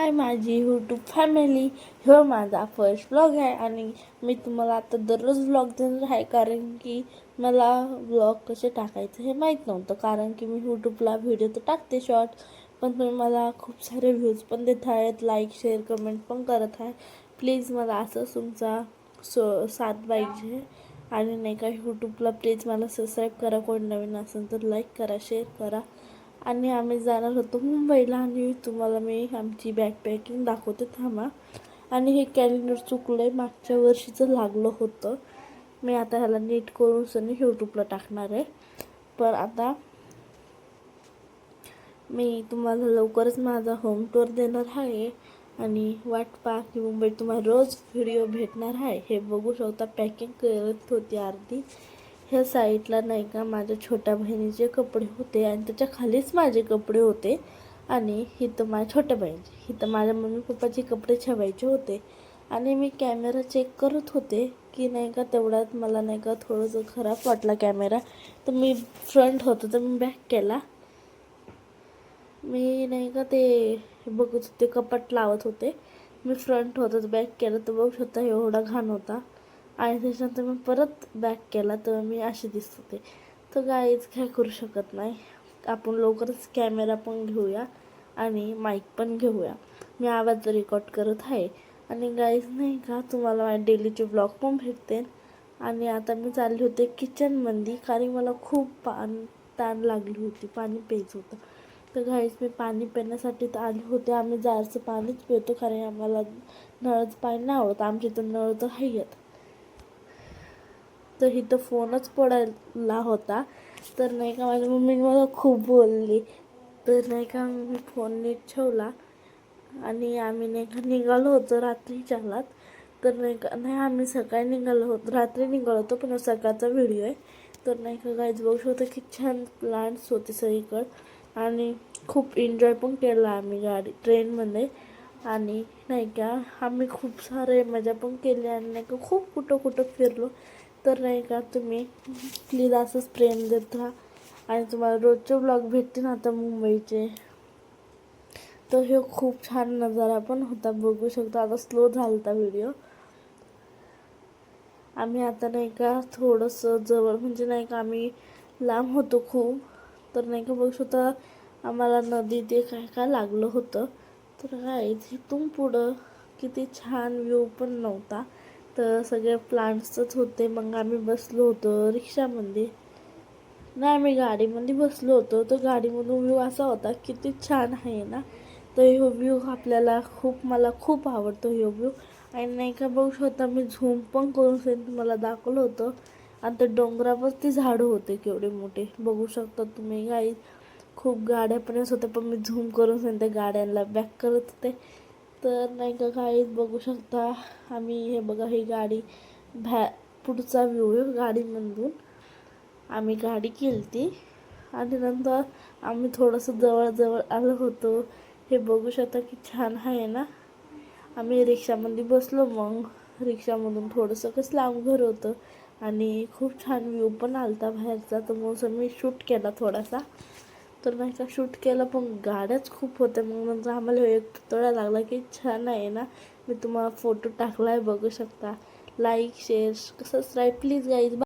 हाय माझी YouTube family. ह्यो माझा फर्स्ट व्लॉग आहे आणि मी तुम्हाला आता दररोज व्लॉग देणार आहे, कारण की मला व्लॉग कसे टाकायचे हे माहीत नव्हतं. कारण की मी यूट्यूबला व्हिडिओ तर टाकते शॉर्ट, पण तुम्ही मला खूप सारे व्ह्यूज पण देत आहेत, लाईक शेअर कमेंट पण करत आहे. प्लीज मला असंच तुमचा साथ पाहिजे. आणि नाही का यूट्यूबला प्लीज मला सबस्क्राईब करा, कोण नवीन असेल तर लाईक करा, शेअर करा. आणि आम्ही जाणार होतो मुंबईला आणि तुम्हाला मी आमची बॅग पॅकिंग दाखवते, थांबा. आणि हे कॅलेंडर चुकलं आहे, मागच्या वर्षीचं लागलं होतं. मी आता ह्याला नीट करून सनी यूट्यूबला टाकणार आहे. पण आता मी तुम्हाला लवकरच माझा होम टूर देणार आहे आणि वाट पहा की मुंबईत तुम्हाला रोज व्हिडिओ भेटणार आहे. हे बघू शकता, पॅकिंग करत होती अर्धी. ह्या साईडला नाही का माझ्या छोट्या बहिणीचे कपडे होते आणि त्याच्या खालीच माझे कपडे होते. आणि इथं माझ्या छोट्या बहिणीचे, इथं माझ्या मम्मी पप्पाचे कपडे ठेवायचे होते. आणि मी कॅमेरा चेक करत होते की नाही का, तेवढ्यात मला नाही का थोडंसं खराब वाटला कॅमेरा. तर मी फ्रंट होतं तर मी बॅक केला. मी नाही का ते बघत होते, कपाट लावत होते. मी फ्रंट होतं तर बॅक केलं तर बघू शकता एवढा घाण होता. आणि त्याच्यानंतर मी परत बॅक केला तर मी असे दिसत होते. तर गाईज काय करू शकत नाही, आपण लवकरच कॅमेरा पण घेऊया आणि माईक पण घेऊया. मी आवाज रेकॉर्ड करत आहे. आणि गाईज नाही का, तुम्हाला माझे डेलीचे ब्लॉग पण भेटते. आणि आता मी चालले होते किचनमध्ये, कारण मला खूप ताण लागली होती, पाणी प्यायचं होतं. तर गाईज मी पाणी पिण्यासाठी तर आले होते. आम्ही जारचं पाणीच पितो, कारण आम्हाला नळाचं पाणी नाही आवडत. आमच्या इथं नळ तर आहेत. तर इथं फोनच पडायला होता. तर नाही का माझ्या मम्मीने मला खूप बोलली. तर नाही का मी फोन नीट ठेवला आणि आम्ही नाही का निघालो होतो रात्रीच्यालाच. तर नाही का, नाही आम्ही सकाळी निघालो होतो, रात्री निघालो होतो, पण सकाळचा व्हिडिओ आहे. तर नाही का गाईज बघू शकतो की छान प्लांट्स होते सगळीकडे. आणि खूप एन्जॉय पण केला आम्ही गाडी ट्रेनमध्ये. आणि नाही का आम्ही खूप सारे मजा पण केली आणि नाही का खूप कुठं फिरलो. तर नाही का तुम्ही प्लीज असंच प्रेम देत राहा आणि तुम्हाला रोजचे ब्लॉग भेटतील आता मुंबईचे. तर हे खूप छान नजारा पण होता, बघू शकता. आता स्लो झाला होता व्हिडिओ. आम्ही आता नाही का थोडंसं जवळ, म्हणजे नाही का आम्ही लांब होतो खूप. तर नाही का बघू शकता आम्हाला नदी ते काय काय लागलं होतं. तर काय इथून पुढं किती छान व्ह्यू पण नव्हता, तर सगळे प्लांट्सच होते. मग आम्ही बसलो होतो रिक्षामध्ये, नाही आम्ही गाडीमध्ये बसलो होतो. तर गाडीमधून व्ह्यू असा होता, किती छान आहे ना. तर ह्यो व्ह्यू आपल्याला मला खूप आवडतो ह्यो व्ह्यू. आणि नाही का बघू शकता मी झूम पण करून तुम्हाला दाखवलं होतं. आणि त्या डोंगरावर ती झाडं होते केवढे मोठे, बघू शकता तुम्ही गाईज. खूप गाड्या पण येत होत्या, पण मी झूम करून त्या गाड्यांना बॅक करत होते. तर नाही का गाईज बघू शकता आम्ही, हे बघा ही गाडी पुढचा व्ह्यू आहे गाडीमधून. आम्ही गाडी केली ती आणि नंतर आम्ही थोडंसं जवळ आलो होतो. हे बघू शकता की छान आहे ना. आम्ही रिक्षामध्ये बसलो, मग रिक्षामधून थोडंसं कसं लांब घर होतं आणि खूप छान व्ह्यू पण आलता बाहेरचा. तर मग मी शूट केला थोडासा. तर नाही का शूट केलं, पण गाड्याच खूप होत्या. मग नंतर आम्हाला एक पुतळा लागला की छान आहे ना. मी तुम्हाला फोटो टाकला आहे, बघू शकता. Like share subscribe please guys.